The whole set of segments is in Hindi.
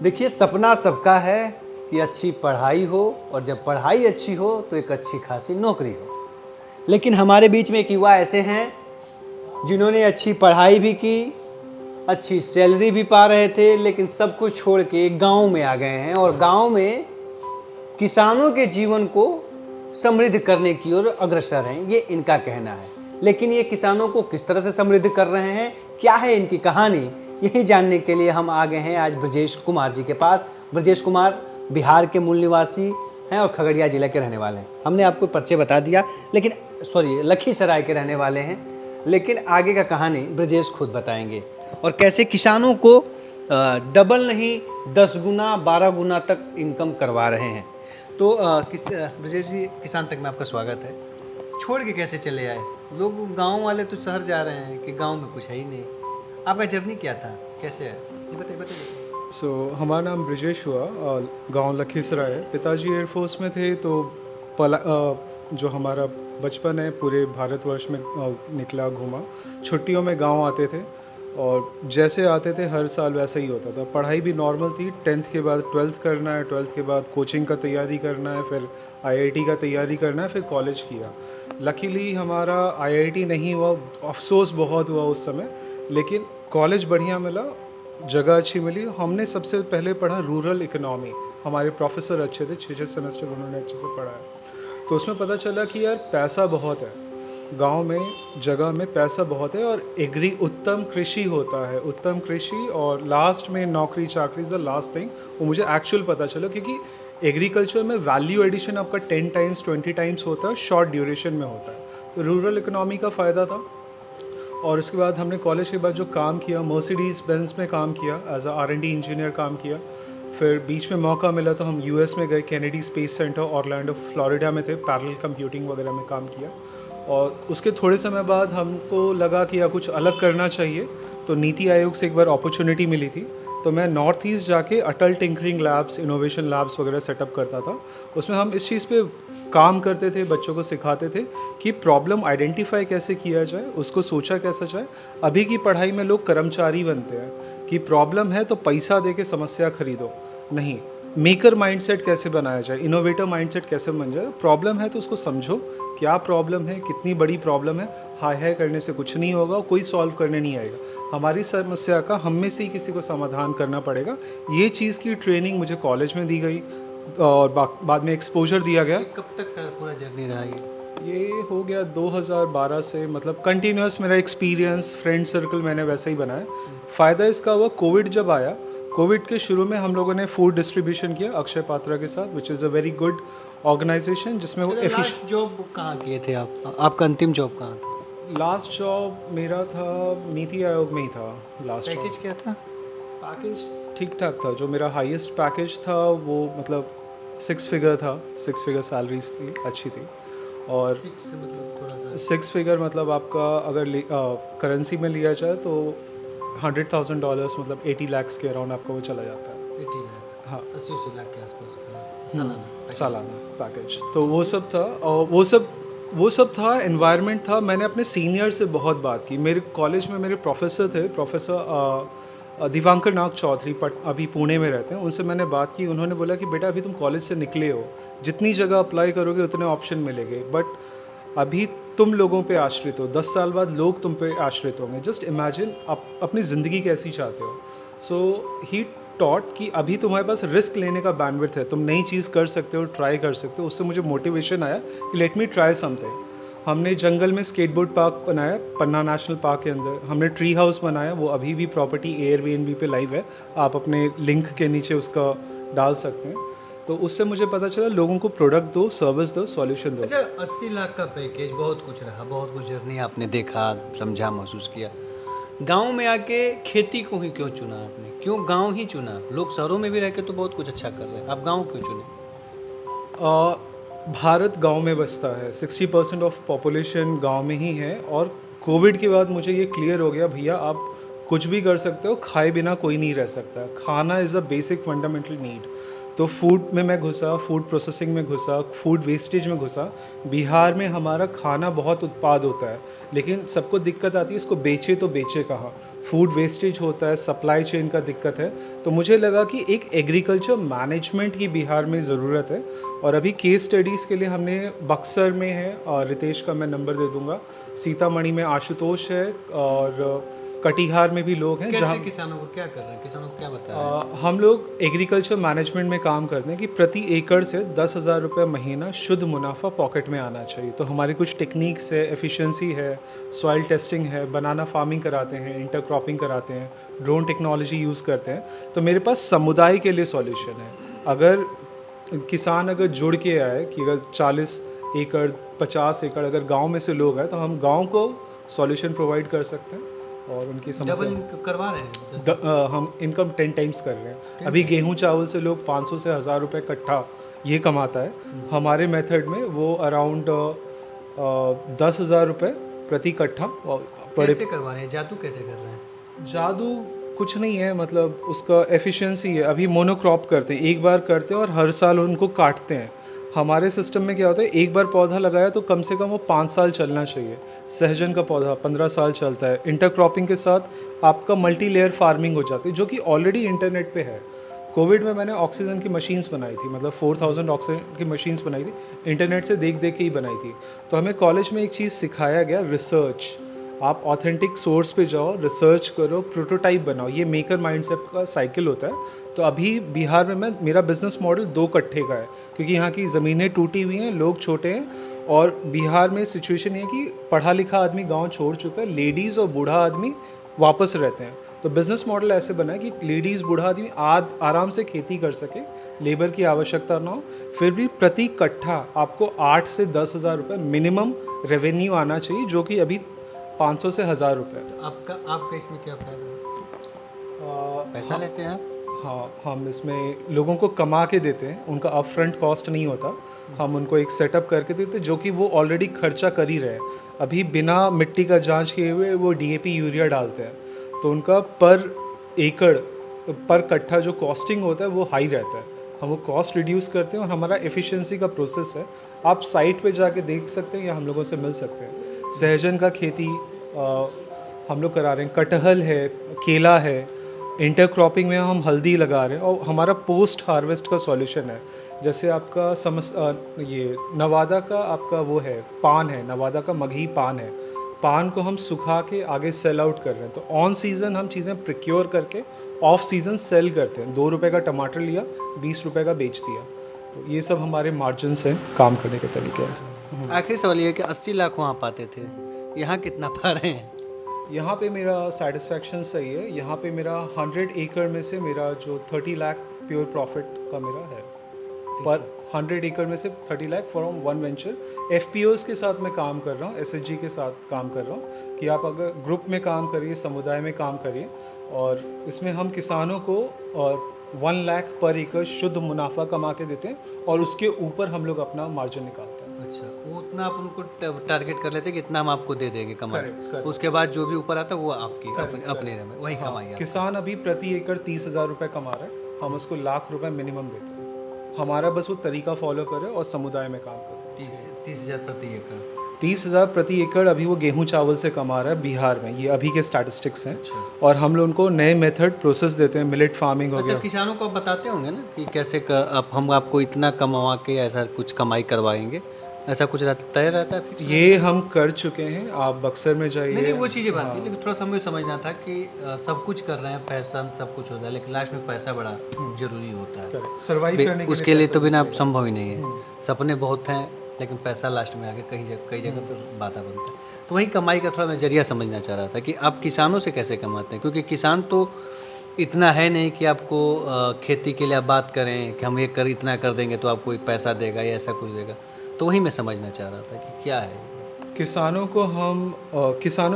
देखिए, सपना सबका है कि अच्छी पढ़ाई हो और जब पढ़ाई अच्छी हो तो एक अच्छी खासी नौकरी हो। लेकिन हमारे बीच में एक युवा ऐसे हैं जिन्होंने अच्छी पढ़ाई भी की, अच्छी सैलरी भी पा रहे थे, लेकिन सब कुछ छोड़ के गाँव में आ गए हैं और गाँव में किसानों के जीवन को समृद्ध करने की ओर अग्रसर हैं, ये इनका कहना है। लेकिन ये किसानों को किस तरह से समृद्ध कर रहे हैं, क्या है इनकी कहानी, यही जानने के लिए हम आ गए हैं आज ब्रजेश कुमार जी के पास। ब्रजेश कुमार बिहार के मूल निवासी हैं और खगड़िया जिला के रहने वाले हैं। हमने आपको परिचय बता दिया, लेकिन लखीसराय के रहने वाले हैं। लेकिन आगे का कहानी ब्रजेश खुद बताएंगे और कैसे किसानों को डबल नहीं 10 गुना 12 गुना तक इनकम करवा रहे हैं। तो ब्रजेश जी, किसान तक में आपका स्वागत है। छोड़ के कैसे चले आए? लोग गांव वाले तो शहर जा रहे हैं कि गांव में कुछ है ही नहीं। आपका जर्नी क्या था, कैसे है जी, बताइए। हमारा नाम ब्रजेश हुआ और गांव लखीसराय है। पिताजी एयरफोर्स में थे तो जो हमारा बचपन है पूरे भारतवर्ष में निकला घूमा। छुट्टियों में गांव आते थे और जैसे आते थे हर साल वैसा ही होता था। पढ़ाई भी नॉर्मल थी। 10th के बाद 12th करना है, 12th के बाद कोचिंग का तैयारी करना है, फिर आईआईटी का तैयारी करना है, फिर कॉलेज किया। लकीली हमारा आईआईटी नहीं हुआ, अफसोस बहुत हुआ उस समय, लेकिन कॉलेज बढ़िया मिला, जगह अच्छी मिली। हमने सबसे पहले पढ़ा रूरल इकोनॉमी। हमारे प्रोफेसर अच्छे थे, 6 सेमेस्टर उन्होंने अच्छे से पढ़ाया। तो उसमें पता चला कि यार पैसा बहुत है गांव में, जगह में पैसा बहुत है और उत्तम कृषि होता है, उत्तम कृषि, और लास्ट में नौकरी चाकरी इज़ द लास्ट थिंग। वो मुझे एक्चुअल पता चला क्योंकि एग्रीकल्चर में वैल्यू एडिशन आपका 10 टाइम्स 20 टाइम्स होता है, शॉर्ट ड्यूरेशन में होता है। तो रूरल इकोनॉमी का फ़ायदा था। और उसके बाद हमने कॉलेज के बाद जो काम किया, मर्सिडीज़ बेंज में काम किया, एज अ R&D इंजीनियर काम किया। फिर बीच में मौका मिला तो हम यूएस में गए, Kennedy space centre Orlando Florida में थे, पैरेलल कंप्यूटिंग वगैरह में काम किया। और उसके थोड़े समय बाद हमको लगा कि या कुछ अलग करना चाहिए, तो नीति आयोग से एक बार अपॉर्चुनिटी मिली थी। तो मैं नॉर्थ ईस्ट जाके अटल टिंकरिंग लैब्स, इनोवेशन लैब्स वगैरह सेटअप करता था। उसमें हम इस चीज़ पे काम करते थे, बच्चों को सिखाते थे कि प्रॉब्लम आइडेंटिफाई कैसे किया जाए, उसको सोचा कैसे जाए। अभी की पढ़ाई में लोग कर्मचारी बनते हैं कि प्रॉब्लम है तो पैसा दे के समस्या खरीदो, नहीं, मेकर माइंडसेट कैसे बनाया जाए, इनोवेटर माइंडसेट कैसे बन जाए। प्रॉब्लम है तो उसको समझो, क्या प्रॉब्लम है, कितनी बड़ी प्रॉब्लम है। हाय हाय करने से कुछ नहीं होगा, कोई सॉल्व करने नहीं आएगा। हमारी समस्या का हम में से ही किसी को समाधान करना पड़ेगा। ये चीज़ की ट्रेनिंग मुझे कॉलेज में दी गई और बाद में एक्सपोजर दिया गया। कब तक का पूरा जर्नी रहा ये हो गया 2012 से, मतलब कंटिन्यूस मेरा एक्सपीरियंस, फ्रेंड सर्कल मैंने वैसे ही बनाया। फ़ायदा इसका हुआ, कोविड जब आया, कोविड के शुरू में हम लोगों ने फूड डिस्ट्रीब्यूशन किया अक्षय पात्रा के साथ, which is a very good organisation जिसमें वो लास्ट जॉब कहाँ किए थे आप? आपका अंतिम जॉब कहाँ था? लास्ट जॉब मेरा था नीति आयोग में ही था। लास्ट पैकेज क्या था? पैकेज ठीक ठाक था। जो मेरा हाईएस्ट पैकेज था वो मतलब 6 फिगर था, 6 फिगर सैलरीज थी, अच्छी थी। और 6 फिगर मतलब आपका अगर करेंसी में लिया जाए तो $100,000 मतलब 80 लाख के अराउंड आपका वो चला जाता है। 80 लाख, हाँ, 80 लाख के आसपास था सालाना पैकेज। तो वो सब था और वो सब था, एनवायरनमेंट था। मैंने अपने सीनियर से बहुत बात की। मेरे कॉलेज में मेरे प्रोफेसर थे, प्रोफेसर दिवांकर नाग चौधरी, अभी पुणे में रहते हैं। उनसे मैंने बात की। उन्होंने बोला कि बेटा अभी तुम कॉलेज से निकले हो, जितनी जगह अप्लाई करोगे उतने ऑप्शन मिलेंगे, बट अभी तुम लोगों पे आश्रित हो। 10 साल बाद लोग तुम पे आश्रित होंगे। जस्ट इमेजिन अपनी ज़िंदगी कैसी चाहते हो। सो ही टॉट कि अभी तुम्हारे पास रिस्क लेने का बैंडविड्थ है, तुम नई चीज़ कर सकते हो, ट्राई कर सकते हो। उससे मुझे मोटिवेशन आया कि लेट मी ट्राई समथिंग। हमने जंगल में स्केटबोर्ड पार्क बनाया पन्ना नेशनल पार्क के अंदर। हमने ट्री हाउस बनाया, वो अभी भी प्रॉपर्टी एयरबीएनबी पे लाइव है, आप अपने लिंक के नीचे उसका डाल सकते हैं। तो उससे मुझे पता चला लोगों को प्रोडक्ट दो, सर्विस दो, सॉल्यूशन दो। अच्छा, 80 लाख का पैकेज, बहुत कुछ रहा, बहुत कुछ जर्नी आपने देखा, समझा, महसूस किया। गांव में आके खेती को ही क्यों चुना आपने? क्यों गांव ही चुना? लोग शहरों में भी रह के तो बहुत कुछ अच्छा कर रहे हैं, आप गांव क्यों चुने? भारत गांव में बसता है, 60% ऑफ पॉपुलेशन गांव में ही है। और कोविड के बाद मुझे ये क्लियर हो गया, भैया आप कुछ भी कर सकते हो, खाए बिना कोई नहीं रह सकता। खाना is a basic fundamental need. तो फूड में मैं घुसा, फूड प्रोसेसिंग में घुसा, फूड वेस्टेज में घुसा। बिहार में हमारा खाना बहुत उत्पाद होता है, लेकिन सबको दिक्कत आती है इसको बेचे तो बेचे कहाँ। फूड वेस्टेज होता है, सप्लाई चेन का दिक्कत है। तो मुझे लगा कि एक एग्रीकल्चर मैनेजमेंट की बिहार में ज़रूरत है। और अभी केस स्टडीज़ के लिए हमने बक्सर में है, और रितेश का मैं नंबर दे दूँगा, सीतामढ़ी में आशुतोष है, और कटिहार में भी लोग हैं कैसे जहाँ किसानों को क्या कर रहे हैं, किसानों को क्या बता रहे हैं? हम लोग एग्रीकल्चर मैनेजमेंट में काम करते हैं कि प्रति एकड़ से 10,000 रुपये महीना शुद्ध मुनाफा पॉकेट में आना चाहिए। तो हमारी कुछ टेक्निक्स है, एफिशिएंसी है, सॉइल टेस्टिंग है, बनाना फार्मिंग कराते हैं, इंटरक्रॉपिंग कराते हैं, ड्रोन टेक्नोलॉजी यूज़ करते हैं। तो मेरे पास समुदाय के लिए सॉल्यूशन है। अगर किसान अगर जुड़ के आए कि अगर 40 एकड़ 50 एकड़ अगर गांव में से लोग हैं, तो हम गांव को सॉल्यूशन प्रोवाइड कर सकते हैं और उनकी समस्या डबल करवा रहे हैं? हम इनकम 10 टाइम्स कर रहे हैं। अभी गेहूं चावल से लोग 500 से 1000 रुपये कट्ठा ये कमाता है। हमारे मेथड में वो अराउंड 10,000 रुपये प्रति कट्ठा पड़े। कैसे करवा रहे हैं, जादू कैसे कर रहे हैं? जादू कुछ नहीं है, मतलब उसका एफिशिएंसी है। अभी मोनोक्रॉप करते हैं, एक बार करते हैं और हर साल उनको काटते हैं। हमारे सिस्टम में क्या होता है, एक बार पौधा लगाया तो कम से कम वो 5 साल चलना चाहिए। सहजन का पौधा 15 साल चलता है। इंटरक्रॉपिंग के साथ आपका मल्टी लेयर फार्मिंग हो जाती है, जो कि ऑलरेडी इंटरनेट पे है। कोविड में मैंने ऑक्सीजन की मशीन्स बनाई थी, मतलब 4000 ऑक्सीजन की मशीन्स बनाई थी, इंटरनेट से देख देख के ही बनाई थी। तो हमें कॉलेज में एक चीज़ सिखाया गया, रिसर्च। आप ऑथेंटिक सोर्स पे जाओ, रिसर्च करो, प्रोटोटाइप बनाओ। ये मेकर माइंडसेट का साइकिल होता है। तो अभी बिहार में मेरा बिजनेस मॉडल 2 कट्ठे का है, क्योंकि यहाँ की ज़मीनें टूटी हुई हैं, लोग छोटे हैं, और बिहार में सिचुएशन ये है कि पढ़ा लिखा आदमी गांव छोड़ चुका है, लेडीज़ और बूढ़ा आदमी वापस रहते हैं। तो बिज़नेस मॉडल ऐसे बना है कि लेडीज़ बूढ़ा आदमी आराम से खेती कर सके, लेबर की आवश्यकता ना हो, फिर भी प्रति कट्ठा आपको 8 से 10,000 रुपये मिनिमम रेवेन्यू आना चाहिए, जो कि अभी 500 से 1000 रुपये। तो आपका इसमें क्या फ़ायदा है? पैसा लेते हैं आप? हाँ, हम इसमें लोगों को कमा के देते हैं, उनका अपफ्रंट कॉस्ट नहीं होता। हम उनको एक सेटअप करके देते हैं, जो कि वो ऑलरेडी खर्चा कर ही रहे हैं। अभी बिना मिट्टी का जांच किए हुए वो डीएपी यूरिया डालते हैं, तो उनका पर एकड़ पर कट्ठा जो कॉस्टिंग होता है वो हाई रहता है। हम वो कॉस्ट रिड्यूस करते हैं, और हमारा एफिशिएंसी का प्रोसेस है। आप साइट पे जाके देख सकते हैं या हम लोगों से मिल सकते हैं। सहजन का खेती हम लोग करा रहे हैं, कटहल है, केला है। इंटरक्रॉपिंग में हम हल्दी लगा रहे हैं, और हमारा पोस्ट हार्वेस्ट का सॉल्यूशन है। जैसे आपका ये नवादा का आपका वो है, पान है, नवादा का मगही पान है। पान को हम सुखा के आगे सेल आउट कर रहे हैं। तो ऑन सीज़न हम चीज़ें प्रिक्योर करके ऑफ सीज़न सेल करते हैं। 2 रुपये का टमाटर लिया, 20 रुपये का बेच दिया। तो ये सब हमारे मार्जिन्स हैं काम करने के तरीके हैं। आखिरी सवाल ये है कि 80 लाख वहाँ पाते थे, यहाँ कितना पा रहे हैं? यहाँ पे मेरा सेटिस्फैक्शन सही है। यहाँ पे मेरा 100 एकड़ में से मेरा जो 30 लाख प्योर प्रॉफिट का मेरा है, पर 100 एकड़ में से 30 lakh from one venture. FPOs के साथ मैं काम कर रहा हूँ, एसएचजी के साथ काम कर रहा हूँ कि आप अगर ग्रुप में काम करिए, समुदाय में काम करिए, और इसमें हम किसानों को और 1 लाख पर एकड़ शुद्ध मुनाफा कमा के देते हैं, और उसके ऊपर हम लोग अपना मार्जिन निकालते हैं। अच्छा, वो उतना आप उनको टारगेट कर लेते हैं कि इतना हम आपको दे देंगे कमा के। Correct. उसके बाद जो भी ऊपर आता है वो आपकी अपने में वही कमाई है। किसान अभी प्रति एकड़ 30,000 रुपये कमा रहा है, हम उसको लाख रुपए मिनिमम देते हैं। हमारा बस वो तरीका फॉलो करे और समुदाय में काम करे। 30,000 प्रति एकड़? 30,000 प्रति एकड़ अभी वो गेहूं चावल से कमा रहा है बिहार में। ये अभी के स्टैटिस्टिक्स हैं। और हम लोग उनको नए मेथड प्रोसेस देते हैं, मिलेट फार्मिंग हो गया। किसानों को आप बताते होंगे ना कि कैसे हम आपको इतना कमवा के ऐसा कुछ कमाई करवाएंगे, ऐसा कुछ तय रहता है? ये हम कर चुके हैं। आप बक्सर में जाइए। नहीं, वो चीज़ें बात है, लेकिन थोड़ा सा हमें समझना था कि सब कुछ कर रहे हैं, फैशन सब कुछ होता है, लेकिन लास्ट में पैसा बड़ा जरूरी होता है। सर्वाइव करने के उसके लिए तो बिना संभव ही नहीं है। सपने बहुत हैं, लेकिन पैसा लास्ट में आके कई जगह पर बाधा बनता है। तो वही कमाई का थोड़ा मैं जरिया समझना चाह रहा था कि आप किसानों से कैसे कमाते हैं, क्योंकि किसान तो इतना है नहीं कि आपको खेती के लिए आप बात करें कि हम इतना कर देंगे तो आपको एक पैसा देगा या ऐसा कुछ देगा। तो वही मैं समझना चाह रहा था कि क्या है। किसानों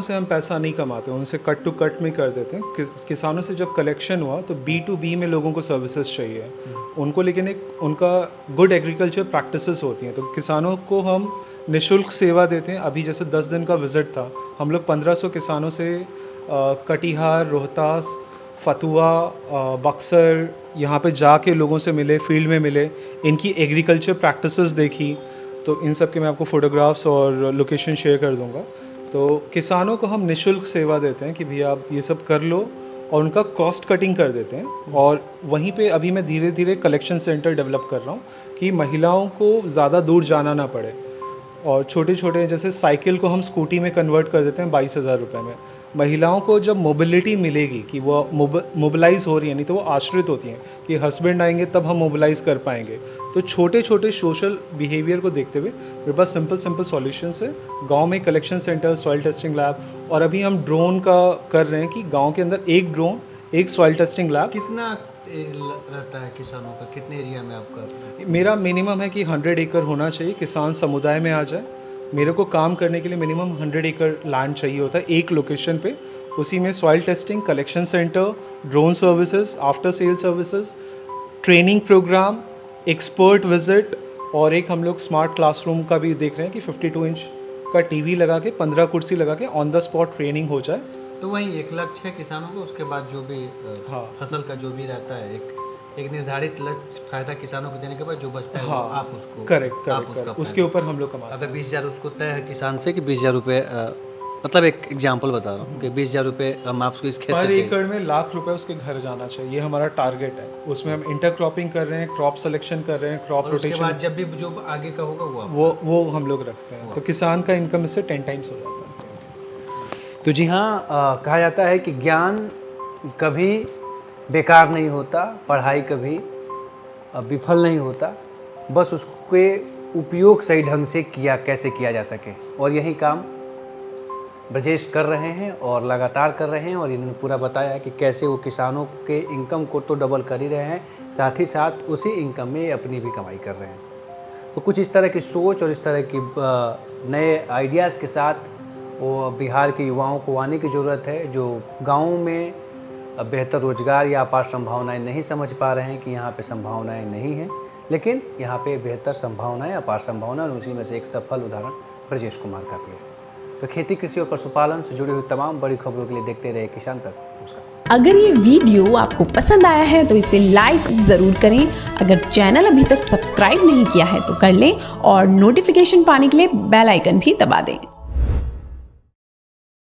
से हम पैसा नहीं कमाते, उनसे कट टू कट में कर देते हैं। किसानों से जब कलेक्शन हुआ तो B2B में लोगों को सर्विसेज चाहिए उनको, लेकिन एक उनका गुड एग्रीकल्चर प्रैक्टिसेस होती हैं। तो किसानों को हम निःशुल्क सेवा देते हैं। अभी जैसे 10 दिन का विज़िट था, हम लोग 1500 किसानों से कटिहार, रोहतास, फतुआ, बक्सर, यहाँ पे जाके लोगों से मिले, फील्ड में मिले, इनकी एग्रीकल्चर प्रैक्टिसेस देखी। तो इन सब के मैं आपको फ़ोटोग्राफ्स और लोकेशन शेयर कर दूँगा। तो किसानों को हम निःशुल्क सेवा देते हैं कि भैया आप ये सब कर लो, और उनका कॉस्ट कटिंग कर देते हैं। और वहीं पे अभी मैं धीरे धीरे कलेक्शन सेंटर डेवलप कर रहा हूँ कि महिलाओं को ज़्यादा दूर जाना ना पड़े। और छोटे छोटे जैसे साइकिल को हम स्कूटी में कन्वर्ट कर देते हैं 22,000 रुपये में। महिलाओं को जब मोबिलिटी मिलेगी कि वो मोबिलाइज हो रही है, नहीं तो वो आश्रित होती हैं कि हस्बैंड आएंगे तब हम मोबिलाइज कर पाएंगे। तो छोटे छोटे सोशल बिहेवियर को देखते हुए मेरे पास सिंपल सॉल्यूशंस है। गांव में collection centre, soil testing lab, और अभी हम ड्रोन का कर रहे हैं कि गांव के अंदर एक ड्रोन, एक सॉइल टेस्टिंग लैब। कितना रहता है किसानों का, कितने एरिया में आपका? मेरा मिनिमम है कि 100 एकड़ होना चाहिए, किसान समुदाय में आ जाए। मेरे को काम करने के लिए मिनिमम 100 एकड़ लैंड चाहिए होता है एक लोकेशन पे। उसी में soil testing, collection centre, drone services, after sale services, training programme, expert visit, और एक हम लोग स्मार्ट क्लासरूम का भी देख रहे हैं कि 52 इंच का टीवी लगा के 15 कुर्सी लगा के ऑन द स्पॉट ट्रेनिंग हो जाए। तो वही एक लक्ष्य है किसानों को, उसके बाद जो भी हाँ। फसल का जो भी रहता है एक निर्धारित लक्ष्य फायदा किसानों को देने के बाद जो बचता है हाँ, आप उसको करेक्ट उसके ऊपर हम लोग कमाते हैं। अगर 20,000 उसको तय है किसान से कि 20,000 रुपये, मतलब एक एग्जांपल बता रहा हूँ कि 20,000 रुपये हम आपको इस खेत पर से एकड़ में ₹1,00,000 उसके घर जाना चाहिए, ये हमारा टारगेट है। उसमें हम इंटरक्रॉपिंग कर रहे हैं, क्रॉप सिलेक्शन कर रहे हैं, क्रॉप और उसके रोटेशन, बाद जब भी जो आगे का होगा वो हम लोग रखते हैं। तो किसान का इनकम इससे 10 टाइम्स हो जाता है। तो जी हाँ, कहा जाता है कि ज्ञान कभी बेकार नहीं होता, पढ़ाई कभी विफल नहीं होता, बस उसके उपयोग सही ढंग से कैसे किया जा सके। और यही काम ब्रजेश कर रहे हैं और लगातार कर रहे हैं। और इन्होंने पूरा बताया है कि कैसे वो किसानों के इनकम को तो डबल कर ही रहे हैं, साथ ही साथ उसी इनकम में अपनी भी कमाई कर रहे हैं। तो कुछ इस तरह की सोच और इस तरह की नए आइडियाज़ के साथ वो बिहार के युवाओं को आने की ज़रूरत है, जो गाँव में बेहतर रोजगार या अपार संभावनाएं नहीं समझ पा रहे हैं कि यहाँ पे संभावनाएं नहीं हैं, लेकिन यहाँ पे बेहतर संभावनाएं, अपार संभावनाएं, और उसी में से एक सफल उदाहरण ब्रजेश कुमार का भी है। तो खेती, कृषि और पशुपालन से जुड़ी हुई तमाम बड़ी खबरों के लिए देखते रहे किसान तक। नमस्कार। अगर ये वीडियो आपको पसंद आया है तो इसे लाइक ज़रूर करें। अगर चैनल अभी तक सब्सक्राइब नहीं किया है तो कर लें, और नोटिफिकेशन पाने के लिए बेल आइकन भी दबा दें।